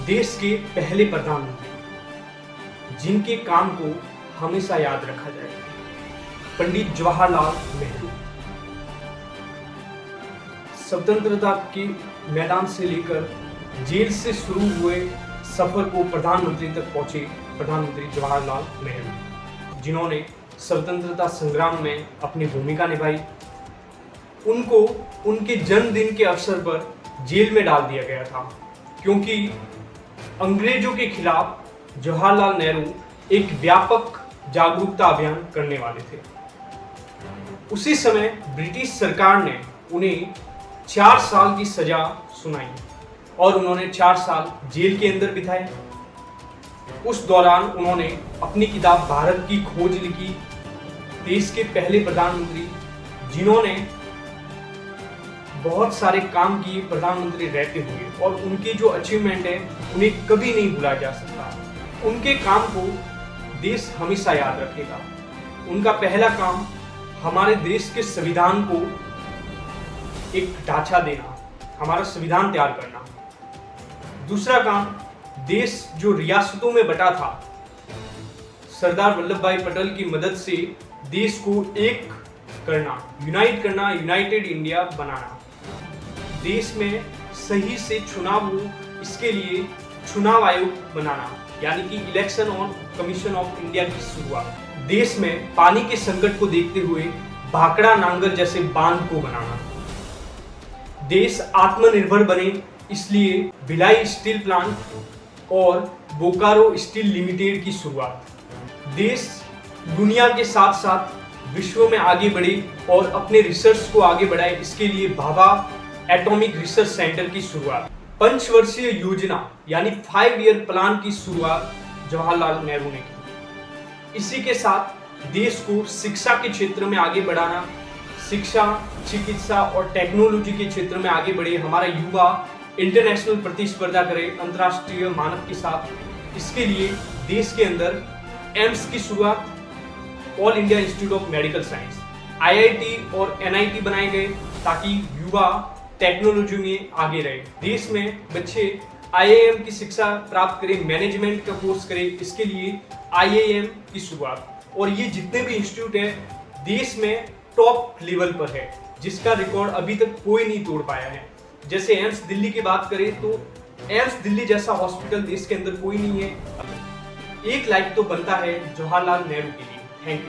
देश के पहले प्रधानमंत्री जिनके काम को हमेशा याद रखा जाएगा, पंडित जवाहरलाल नेहरू। स्वतंत्रता के मैदान से लेकर जेल से शुरू हुए सफर को प्रधानमंत्री तक पहुंचे प्रधानमंत्री जवाहरलाल नेहरू, जिन्होंने स्वतंत्रता संग्राम में अपनी भूमिका निभाई। उनको उनके जन्मदिन के अवसर पर जेल में डाल दिया गया था, क्योंकि अंग्रेजों के खिलाफ जवाहरलाल नेहरू एक व्यापक जागरूकता अभियान करने वाले थे। उसी समय ब्रिटिश सरकार ने उन्हें 4 साल की सजा सुनाई और उन्होंने 4 साल जेल के अंदर बिताए। उस दौरान उन्होंने अपनी किताब भारत की खोज लिखी। देश के पहले प्रधानमंत्री जिन्होंने बहुत सारे काम किए प्रधानमंत्री रहते हुए, और उनके जो अचीवमेंट है उन्हें कभी नहीं भुला जा सकता। उनके काम को देश हमेशा याद रखेगा। उनका पहला काम हमारे देश के संविधान को एक ढांचा देना, हमारा संविधान तैयार करना। दूसरा काम, देश जो रियासतों में बटा था, सरदार वल्लभ भाई पटेल की मदद से देश को एक करना, यूनाइट करना, यूनाइटेड इंडिया बनाना। देश में सही से चुनाव हो, इसके लिए चुनाव आयोग बनाना, यानी कि election on commission of India की शुरुआत। देश में पानी के संकट को देखते हुए भाखड़ा नांगल जैसे बांध को बनाना। देश आत्मनिर्भर बने, इसलिए भिलाई स्टील प्लांट और बोकारो स्टील लिमिटेड की शुरुआत। देश दुनिया के साथ साथ विश्व में आगे बढ़े और अपने रिसर्च को आगे बढ़ाए, इसके लिए भाभा एटॉमिक रिसर्च सेंटर की शुरुआत। पंचवर्षीय योजना यानी 5 ईयर प्लान की शुरुआत जवाहरलाल नेहरू ने की। इसी के साथ देश को शिक्षा के क्षेत्र में आगे बढ़ाना, शिक्षा, चिकित्सा और टेक्नोलॉजी के क्षेत्र में आगे बढ़े, हमारा युवा इंटरनेशनल प्रतिस्पर्धा करे अंतर्राष्ट्रीय मानक के साथ। इसके लिए देश के अंदर एम्स की शुरुआत, all India institute of medical science, IIT और एनआईटी बनाए गए ताकि युवा टेक्नोलॉजी में आगे रहे। देश में बच्चे आईआईएम की शिक्षा प्राप्त करें, मैनेजमेंट का कोर्स करें, इसके लिए आईआईएम की शुरुआत। और ये जितने भी इंस्टीट्यूट हैं देश में टॉप लेवल पर है, जिसका रिकॉर्ड अभी तक कोई नहीं तोड़ पाया है। जैसे एम्स दिल्ली की बात करें तो एम्स दिल्ली जैसा हॉस्पिटल देश के अंदर कोई नहीं है। एक लाइक तो बनता है जवाहरलाल नेहरू के लिए। Thank you.